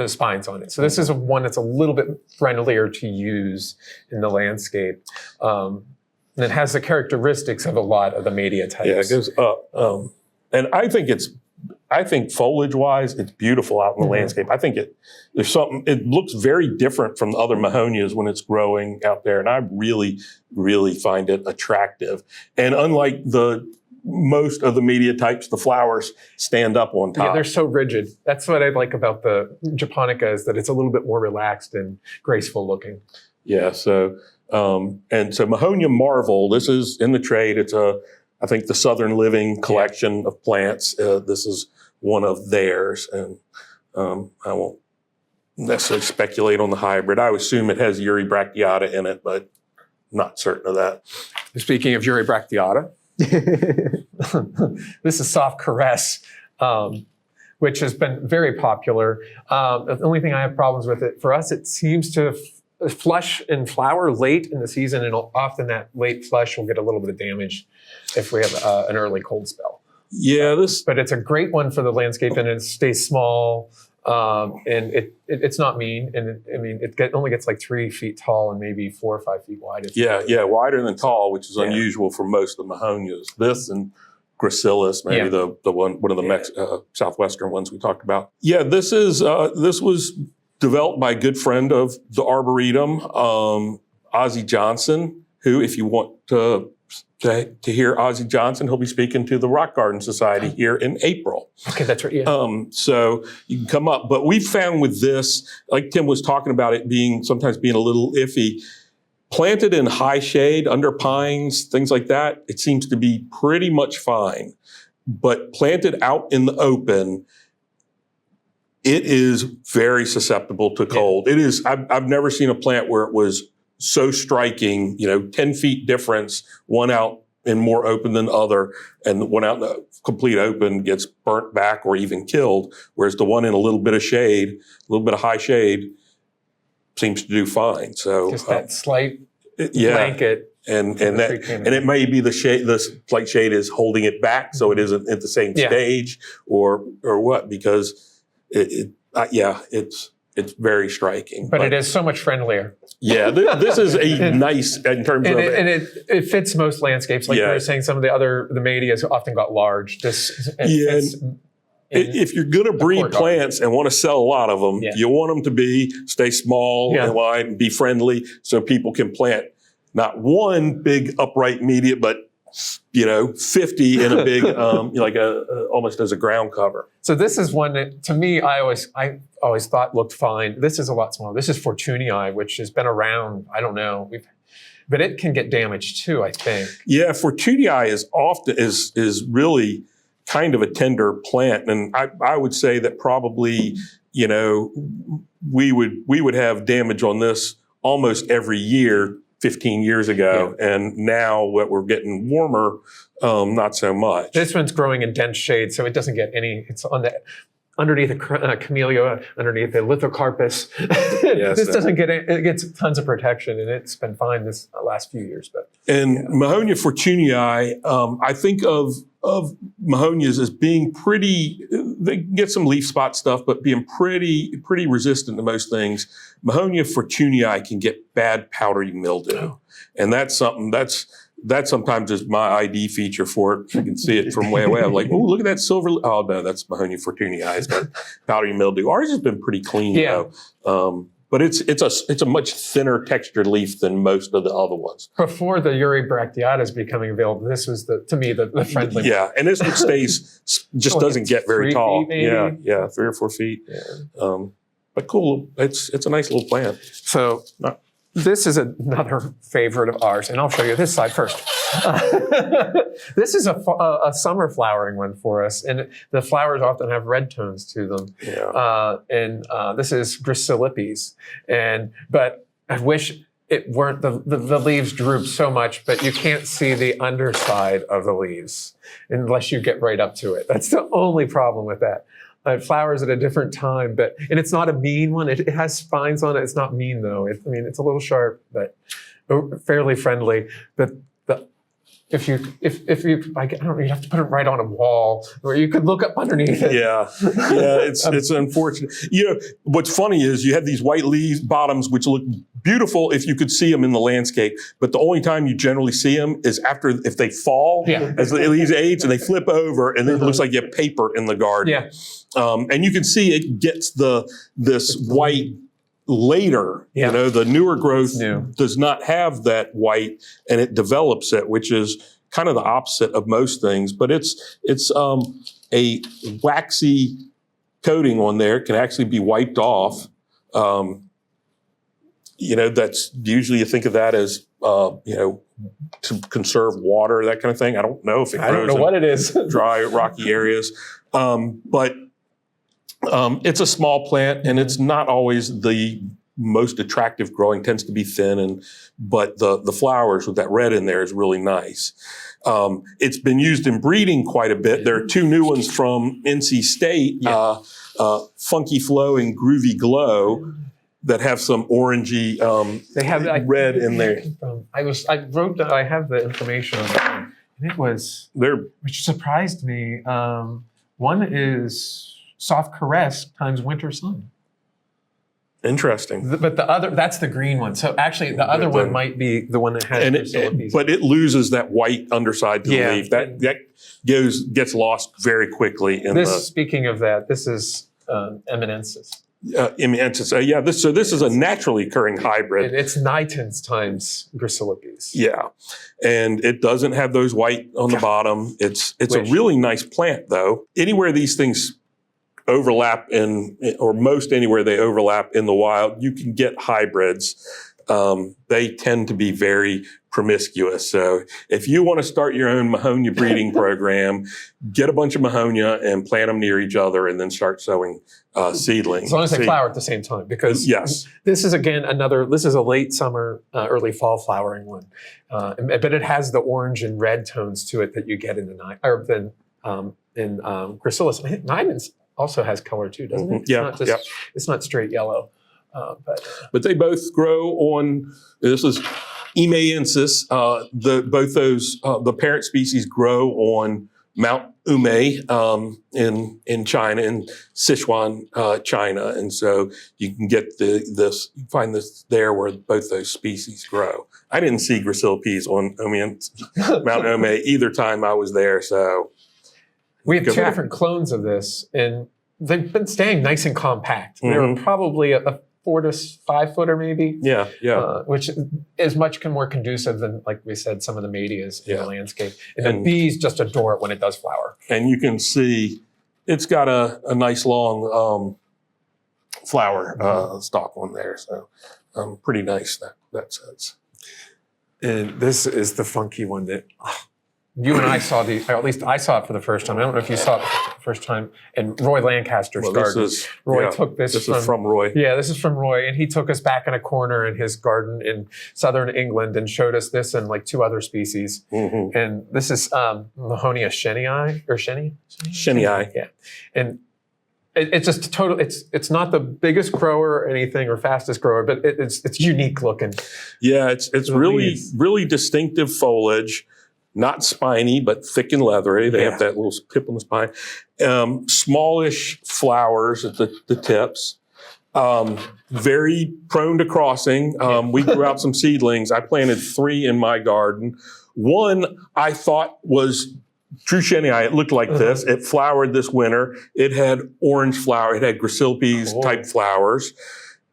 spines on it. So this is one that's a little bit friendlier to use in the landscape. And it has the characteristics of a lot of the Media types. Yeah, it goes up. And I think foliage-wise, it's beautiful out in the landscape. I think it looks very different from the other Mahonias when it's growing out there. And I really, really find it attractive. And unlike most of the Media types, the flowers stand up on top. Yeah, they're so rigid. That's what I like about the Japonica, is that it's a little bit more relaxed and graceful looking. Yeah, so Mahonia Marvel, this is in the trade. It's I think the Southern Living collection of plants. This is one of theirs, and I won't necessarily speculate on the hybrid. I would assume it has Uri bracteata in it, but not certain of that. Speaking of Uri bracteata, this is Soft Caress, which has been very popular. The only thing I have problems with it, for us, it seems to flush and flower late in the season, and often that late flush will get a little bit of damage if we have an early cold spell. Yeah, but it's a great one for the landscape, and it stays small. And it's not mean, and it only gets like 3 feet tall and maybe 4 or 5 feet wide. It's wider than tall, which is unusual for most of the Mahonias. This and Gracilis, maybe the one of the southwestern ones we talked about. Yeah, this was developed by a good friend of the Arboretum, Ozzie Johnson, who, if you want to hear Ozzie Johnson, he'll be speaking to the Rock Garden Society here in April. Okay, that's right. Yeah. So you can come up. But we found with this, like Tim was talking about it sometimes being a little iffy, planted in high shade, under pines, things like that, it seems to be pretty much fine. But planted out in the open, it is very susceptible to cold. It is. I've never seen a plant where it was so striking, 10 feet difference, one out in more open than other, and the one out in the complete open gets burnt back or even killed, whereas the one in a little bit of shade, a little bit of high shade, seems to do fine. So just that slight blanket. And it may be the slight shade is holding it back so it isn't at the same stage or what, because it's very striking. But it is so much friendlier. Yeah, this is a nice in terms of and it fits most landscapes. Like you were saying, some of the medias often got large. If you're going to breed plants and want to sell a lot of them, you want them to stay small and wide and be friendly so people can plant not one big upright media, but 50 in a big, almost as a ground cover. So this is one that, to me, I always thought looked fine. This is a lot smaller. This is Fortunii, which has been around, I don't know, but it can get damaged too, I think. Yeah, Fortunii is really kind of a tender plant, and I would say that probably, we would have damage on this almost every year 15 years ago, and now that we're getting warmer, not so much. This one's growing in dense shade, so it doesn't get any. It's on the underneath the camellia, underneath the lithocarpus. This doesn't get it. It gets tons of protection, and it's been fine this last few years. Mahonia fortunii, I think of Mahonias as being pretty. They get some leaf spot stuff, but being pretty resistant to most things. Mahonia fortunii can get bad powdery mildew, and that's something that sometimes is my ID feature for it. I can see it from way away. I'm like, oh, look at that silver. Oh no, that's Mahonia fortunii. It's got powdery mildew. Ours has been pretty clean though. But it's a much thinner textured leaf than most of the other ones. Before the Uri bracteatas becoming available, this was to me the friendly. Yeah, and this one just doesn't get very tall. Maybe? Yeah, 3 or 4 feet. Yeah. But cool. It's a nice little plant. So this is another favorite of ours, and I'll show you this side first. This is a summer flowering one for us, and the flowers often have red tones to them. Yeah. This is Gracilis, but I wish it weren't the leaves droop so much, but you can't see the underside of the leaves unless you get right up to it. That's the only problem with that. It flowers at a different time, and it's not a mean one. It has spines on it. It's not mean though. It's a little sharp, but fairly friendly. But if you, I don't know, you have to put it right on a wall, or you could look up underneath it. Yeah, it's unfortunate. What's funny is you have these white leaves bottoms, which look beautiful if you could see them in the landscape, but the only time you generally see them is if they fall as the leaves age and they flip over, and then it looks like you have paper in the garden. Yeah. And you can see it gets this white later. The newer growth does not have that white, and it develops it, which is kind of the opposite of most things. But it's a waxy coating on there. It can actually be wiped off. That's usually you think of that as to conserve water, that kind of thing. I don't know if it grows. I don't know what it is. Dry, rocky areas, but. It's a small plant, and it's not always the most attractive growing. Tends to be thin, but the flowers with that red in there is really nice. It's been used in breeding quite a bit. There are 2 new ones from NC State, Funky Flow and Groovy Glow, that have some orangey they have red in there. I have the information on that, and which surprised me. One is soft caress times winter sun. Interesting. But the other, that's the green one. So actually the other one might be the one that has Gracilis. But it loses that white underside to the leaf. That gets lost very quickly. Speaking of that, this is eminensis. This is a naturally occurring hybrid. And it's nitens times Gracilis. Yeah, and it doesn't have those white on the bottom. It's a really nice plant, though. Anywhere these things overlap or most anywhere they overlap in the wild, you can get hybrids. They tend to be very promiscuous. So if you want to start your own Mahonia breeding program, get a bunch of Mahonia and plant them near each other and then start sowing seedlings. As long as they flower at the same time, because this is again this is a late summer, early fall flowering one. But it has the orange and red tones to it that you get in Gracilis. I think Nymens also has color too, doesn't it? It's not straight yellow. But they both grow on, this is Emaiensis. Both those, the parent species grow on Mount Umei in China, in Sichuan, China. And so you can get find this there where both those species grow. I didn't see Gracilis on Mount Umei either time I was there. So we have two different clones of this, and they've been staying nice and compact. They're probably a 4 to 5 footer maybe. Which is much more conducive than, like we said, some of the Madias in the landscape. And the bees just adore it when it does flower. And you can see it's got a nice long flower stalk on there. So pretty nice that sense. And this is the funky one that you and I saw or at least I saw it for the first time. I don't know if you saw it for the first time. And Roy Lancaster's garden. Roy took this is from Roy. Yeah, this is from Roy. And he took us back in a corner in his garden in southern England and showed us this and like 2 other species. And this is Mahonia shenii, or Shenii? Shenii. Yeah. And it's just total, it's not the biggest grower or anything or fastest grower, but it's unique looking. Yeah, it's really, really distinctive foliage. Not spiny, but thick and leathery. They have that little tip on the spine. Smallish flowers at the tips. Very prone to crossing. We grew out some seedlings. I planted 3 in my garden. One I thought was true Shenii. It looked like this. It flowered this winter. It had orange flower. It had Gracilis type flowers.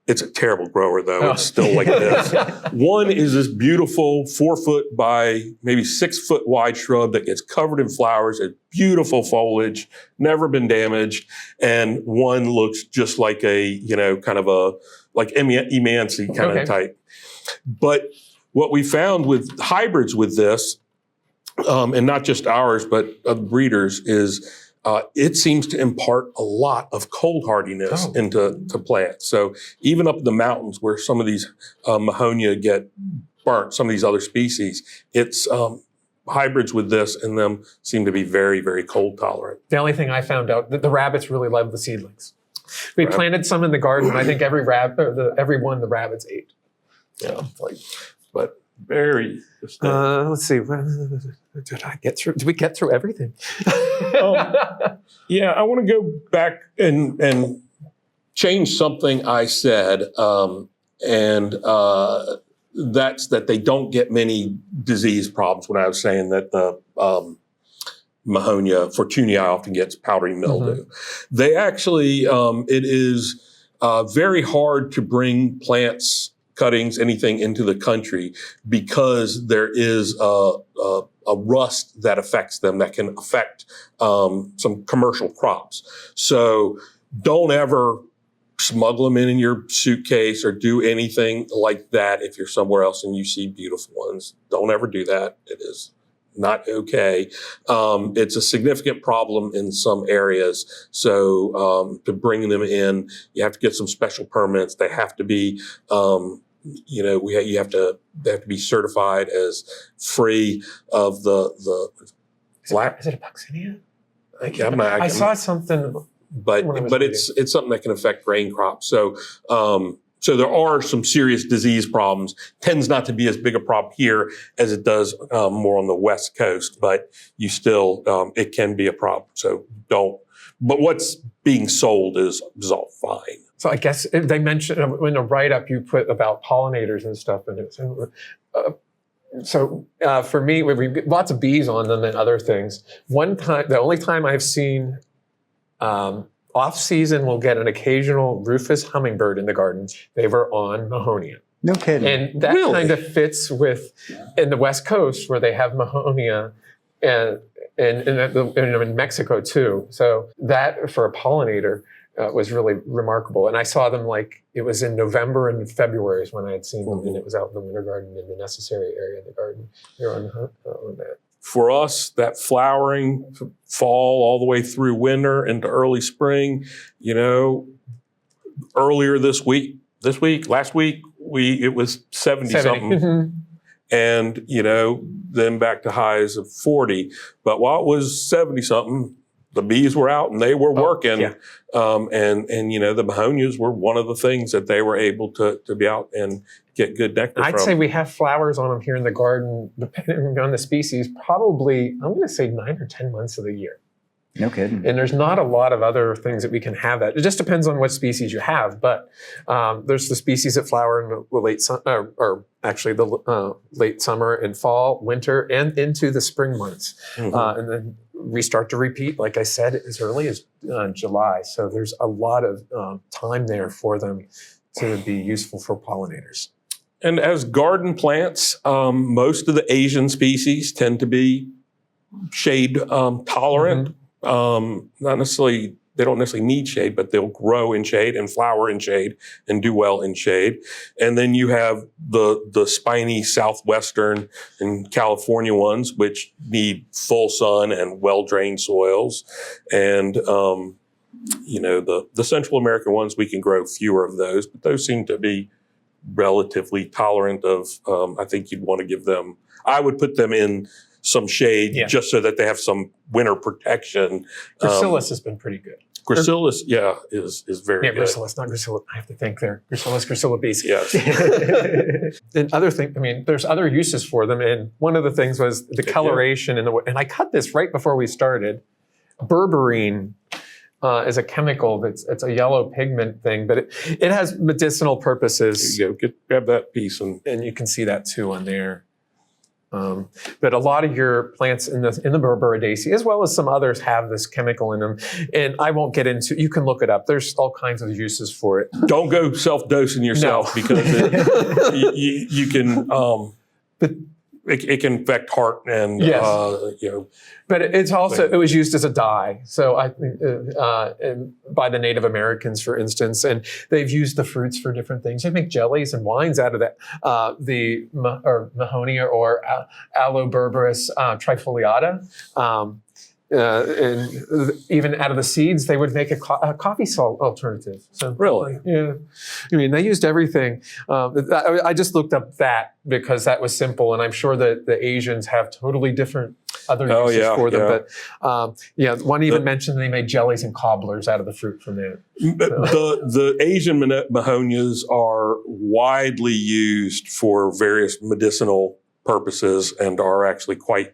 It's a terrible grower, though. It's still like this. One is this beautiful 4 foot by maybe 6 foot wide shrub that gets covered in flowers. It's beautiful foliage, never been damaged. And one looks just like a, kind of a, like Emancy kind of type. But what we found with hybrids with this, and not just ours, but of breeders, is it seems to impart a lot of cold hardiness into plants. So even up in the mountains where some of these Mahonia get burnt, some of these other species, it's hybrids with this and them seem to be very, very cold tolerant. The only thing I found out, that the rabbits really love the seedlings. We planted some in the garden. And I think every one the rabbits ate. But very. Let's see. Did I get through? Did we get through everything? Yeah, I want to go back and change something I said, and that's that they don't get many disease problems. When I was saying that the Mahonia fortunei often gets powdery mildew, they actually it is very hard to bring plants, cuttings, anything into the country because there is a rust that affects them that can affect some commercial crops. So don't ever smuggle them in your suitcase or do anything like that if you're somewhere else and you see beautiful ones. Don't ever do that. It is not okay. It's a significant problem in some areas. So to bring them in, you have to get some special permits. They have to be they have to be certified as free of the black. Is it a Buxinia? I saw something, but it's something that can affect grain crops. So so there are some serious disease problems. Tends not to be as big a problem here as it does more on the West Coast, but you still it can be a problem. So don't but what's being sold is all fine. So I guess they mentioned in a write-up you put about pollinators and stuff in it. So for me, we get lots of bees on them and other things. One time, the only time I've seen off-season, we'll get an occasional rufous hummingbird in the garden. They were on Mahonia. No kidding. And that Really? kind of fits with in the West Coast where they have Mahonia and in Mexico too. So that for a pollinator was really remarkable. And I saw them it was in November and February is when I had seen them, and it was out in the winter garden in the necessary area of the garden. They're on that. For us, that flowering fall all the way through winter into early spring, earlier last week, it was 70 something. And, then back to highs of 40. But while it was 70 something, the bees were out and they were working. Yeah. And the Mahonias were one of the things that they were able to be out and get good nectar I'd from. say we have flowers on them here in the garden, depending on the species, probably, I'm going to say 9 or 10 months of the year. No kidding. And there's not a lot of other things that we can have that. It just depends on what species you have. But there's the species that flower in the late summer, or actually the late summer and fall, winter, and into the spring months. And then we start to repeat, like I said, as early as July. So there's a lot of time there for them to be useful for pollinators. And as garden plants, most of the Asian species tend to be shade tolerant. Not necessarily, they don't necessarily need shade, but they'll grow in shade and flower in shade and do well in shade. And then you have the spiny Southwestern and California ones, which need full sun and well-drained soils. And, the Central American ones, we can grow fewer of those, but those seem to be relatively tolerant of, I think you'd want to give them, I would put them in some shade just so that they have some winter protection. Gracilis has been pretty good. Gracilis, is very good. Gracilis, not Gracilla. I have to think there. Gracilla bees. Yes. And other thing, there's other uses for them. And one of the things was the coloration and I cut this right before we started. Berberine is a chemical it's a yellow pigment thing, but it has medicinal purposes. There you go. Grab that piece and you can see that too on there. But a lot of your plants in the Berberidaceae, as well as some others, have this chemical in them. And I won't get into, you can look it up. There's all kinds of uses for it. don't go self-dosing yourself because you can, it can affect heart and, But it's also, it was used as a dye. So by the Native Americans, for instance, and they've used the fruits for different things. They make jellies and wines out of that. The Mahonia or Aloberberis trifoliata. And even out of the seeds, they would make a coffee salt alternative. So really, they used everything. I just looked up that because that was simple, and I'm sure that the Asians have totally different other uses for them. But one even mentioned they made jellies and cobblers out of the fruit from that. The Asian Mahonias are widely used for various medicinal purposes and are actually quite.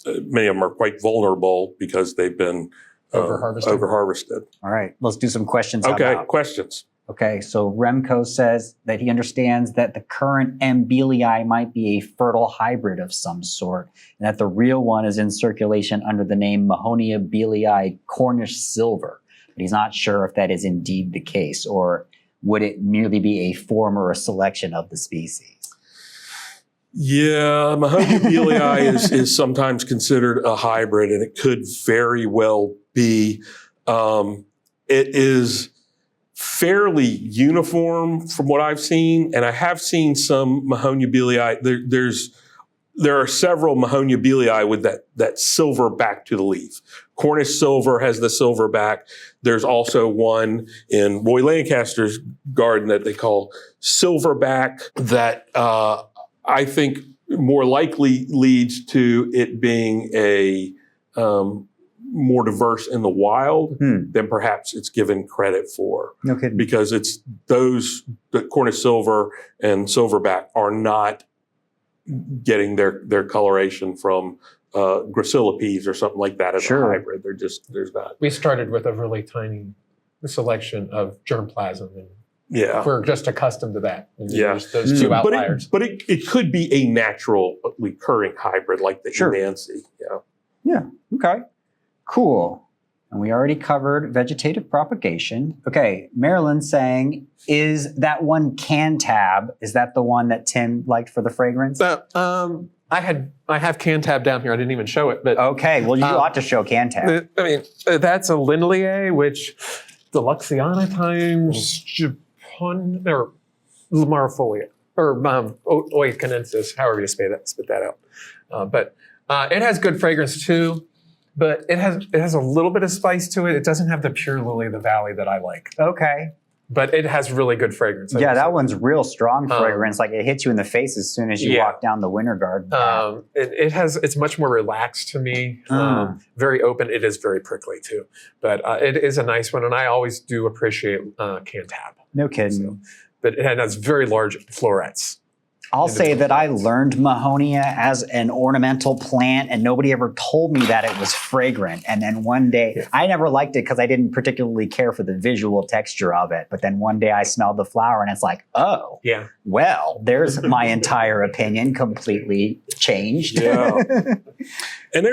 Many of them are quite vulnerable because they've been over-harvested. All right, let's do some questions. Okay, questions. Okay, so Remco says that he understands that the current M. Bealii might be a fertile hybrid of some sort, and that the real one is in circulation under the name Mahonia Bealii Cornish Silver. But he's not sure if that is indeed the case, or would it merely be a form or a selection of the species? Yeah, Mahonia Bealii is sometimes considered a hybrid, and it could very well be. It is fairly uniform from what I've seen, and I have seen some Mahonia Bealii. There are several Mahonia Bealii with that silver back to the leaf. Cornish silver has the silver back. There's also one in Roy Lancaster's garden that they call silverback that I think more likely leads to it being a more diverse in the wild than perhaps it's given credit for. No kidding. Because it's the Cornish silver and silverback are not getting their coloration from gracillipes or something like that as Sure. a hybrid. There's not. We started with a really tiny selection of germplasm, and Yeah. we're just accustomed to that. And Yeah. there's those two outliers. But it could be a naturally occurring hybrid like the Sure. Emancy. Yeah. Yeah. Okay. Cool. And we already covered vegetative propagation. Okay. Marilyn's saying, is that one Cantab? Is that the one that Tim liked for the fragrance? I have Cantab down here. I didn't even show it, but Okay. Well, you ought to show Cantab. I mean, that's a Lindley, which the Luxiana times Japan or Lamarifolia or Oikonensis, however you spit that out. But it has good fragrance too. But it has a little bit of spice to it. It doesn't have the pure lily of the valley that I like. Okay. But it has really good fragrance. Yeah, that one's real strong fragrance. Like it hits you in the face as soon as you walk down the winter garden. It's much more relaxed to me. Very open. It is very prickly too. But it is a nice one, and I always do appreciate Cantab. No kidding. So, but it has very large florets. I'll say that I learned Mahonia as an ornamental plant, and nobody ever told me that it was fragrant. And then one day, I never liked it because I didn't particularly care for the visual texture of it. But then one day I smelled the flower, and it's like, oh, well, there's my entire opinion completely changed. Yeah. And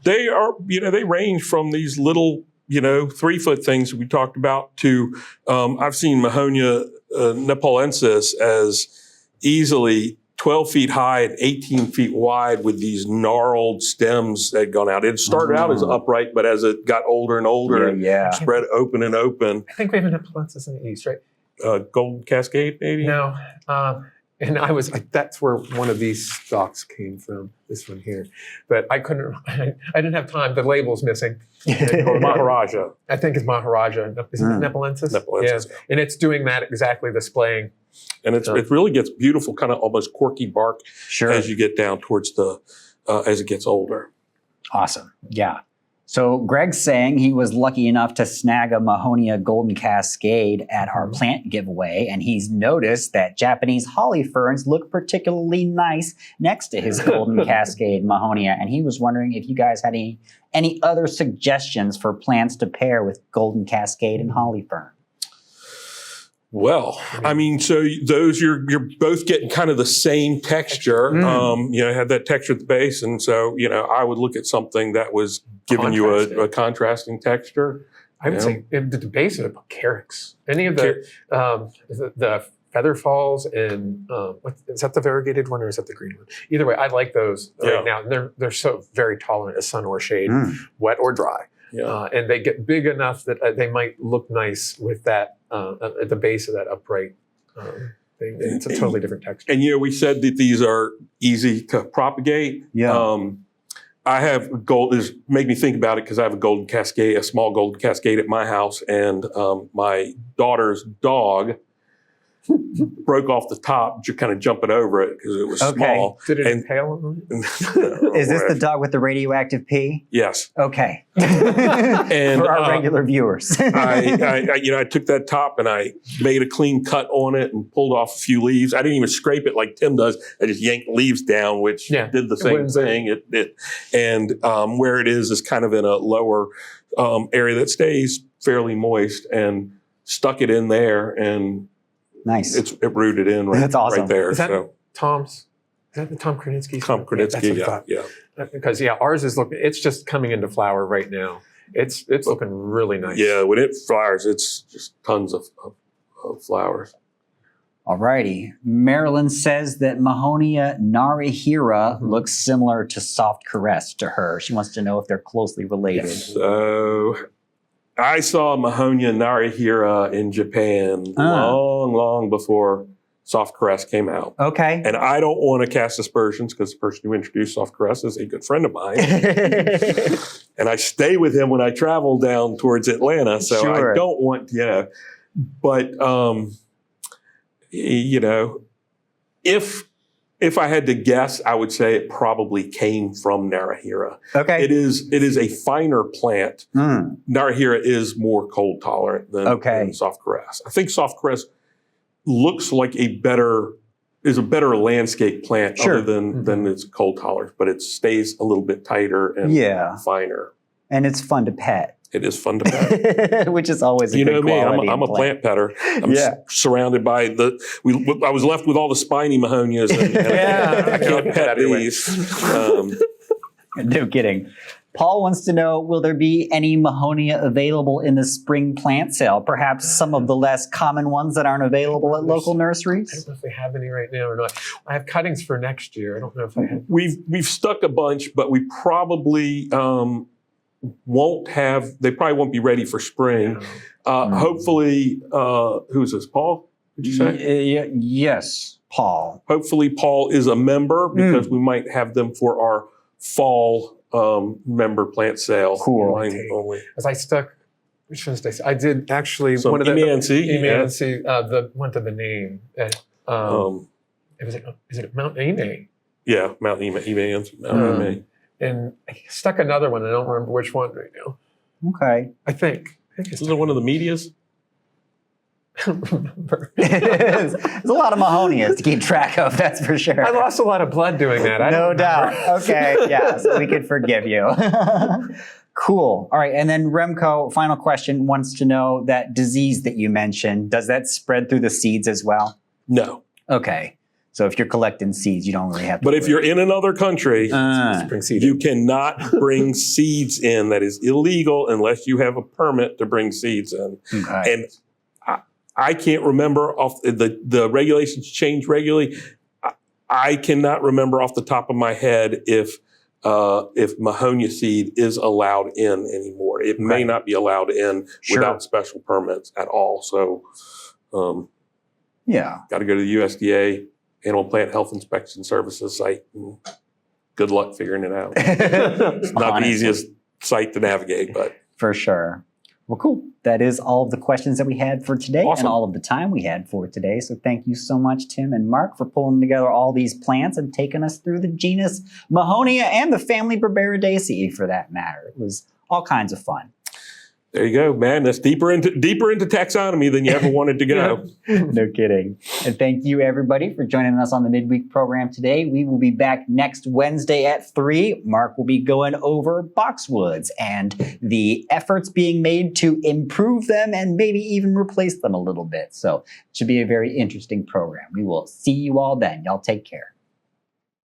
they range from these little, 3-foot things we talked about to, I've seen Mahonia nepalensis as easily 12 feet high and 18 feet wide with these gnarled stems that had gone out. It started out as upright, but as it got older and older, it spread open and open. I think we have a nepalensis in the east, right? Golden Cascade, maybe? No. And that's where one of these stalks came from, this one here. But I didn't have time. The label's missing. Or Maharaja. I think it's Maharaja. Isn't it Nepalensis? Nepalensis. Yeah. And it's doing that exactly, displaying. And it really gets beautiful, kind of almost corky bark as you get down towards as it gets older. Awesome. Yeah. So Greg's saying he was lucky enough to snag a Mahonia Golden Cascade at our plant giveaway, and he's noticed that Japanese holly ferns look particularly nice next to his Golden Cascade Mahonia, and he was wondering if you guys had any other suggestions for plants to pair with Golden Cascade and holly fern. Well, I mean, so those you're both getting kind of the same texture. Have that texture at the base, and so I would look at something that was giving you a contrasting texture. I would say at the base of it, Carex. Any of the feather falls and is that the variegated one or is that the green one? Either way, I like those right now. And they're so very tolerant of sun or shade, wet or dry. Yeah. And they get big enough that they might look nice with that at the base of that upright thing. It's a totally different texture. And we said that these are easy to propagate. Yeah. I have make me think about it because I have a small Golden Cascade at my house, and my daughter's dog broke off the top, kind of jumping over it because it was small. Did it impale? Is this the dog with the radioactive pee? Yes. Okay. And for our regular viewers. I took that top and I made a clean cut on it and pulled off a few leaves. I didn't even scrape it like Tim does. I just yanked leaves down, which did the same thing. And where it is kind of in a lower area that stays fairly moist, and stuck it in there, and nice. It rooted in right, That's awesome. right there. Is that Tom's? Is that the Tom Kranitzky? Tom Kranitzky, yeah. Because ours is it's just coming into flower right now. It's looking really nice. Yeah, when it flowers, it's just tons of flowers. Alrighty. Marilyn says that Mahonia narihira looks similar to soft caress to her. She wants to know if they're closely related. So I saw Mahonia narihira in Japan long before soft caress came out. Okay. And I don't want to cast aspersions because the person who introduced soft caress is a good friend of mine. And I stay with him when I travel down towards Atlanta. So I don't want, but, if I had to guess, I would say it probably came from narihira. Okay. It is a finer plant. Narihira is more cold tolerant than soft caress. I think soft caress looks like a better is a better landscape plant Sure. other than its cold tolerance, but it stays a little bit tighter and Yeah. finer. And it's fun to pet. It is fun to pet. Which is always a You good know me, quality I'm a in plant petter. I'm Yeah. surrounded by I was left with all the spiny Mahonias, and Yeah. I can't pet these. No kidding. Paul wants to know, will there be any Mahonia available in the spring plant sale? Perhaps some of the less common ones that aren't available at local I nurseries? don't know if they have any right now or not. I have cuttings for next year. I don't know if I have. We've stuck a bunch, but we probably won't have. They probably won't be ready for spring. Hopefully, who's this? Paul? Did you say? Yes, Paul. Hopefully, Paul is a member because we might have them for our fall member plant sale. Cool. Mine only. As I stuck, which ones did I say? I did actually So one of the EMANC, EMANC, the one to the name. It was is it Mount Eme? Yeah, Mount EMANC. And I stuck another one. I don't remember which one right now. Okay. I think it's Isn't it one of the medias? I don't remember. There's a lot of Mahonias to keep track of, that's for sure. I lost a lot of blood doing that. I No don't doubt. remember. Okay, yeah, so we could forgive you. Cool. All right, and then Remco, final question, wants to know that disease that you mentioned, does that spread through the seeds as well? No. Okay, so if you're collecting seeds, you don't really have to But if worry. you're in another country, Spring seed. you cannot bring seeds in. That is illegal unless you have a permit to bring seeds in. Okay. And I can't remember off the regulations change regularly. I cannot remember off the top of my head if Mahonia seed is allowed in anymore. It may not be allowed in without special permits at all. So, yeah. got to go to the USDA Animal Plant Health Inspection Services site. And good luck figuring it out. It's not the Honestly. easiest site to navigate, but For sure. Well, cool. That is all of the questions that we had for today and Awesome. all of the time we had for today. So thank you so much, Tim and Mark, for pulling together all these plants and taking us through the genus Mahonia and the family Barbaridaceae for that matter. It was all kinds of fun. there you go, man. That's deeper into taxonomy than you ever wanted to go. No kidding. And thank you, everybody, for joining us on the midweek program today. We will be back next Wednesday at 3. Mark will be going over boxwoods and the efforts being made to improve them and maybe even replace them a little bit. So it should be a very interesting program. We will see you all then. Y'all take care.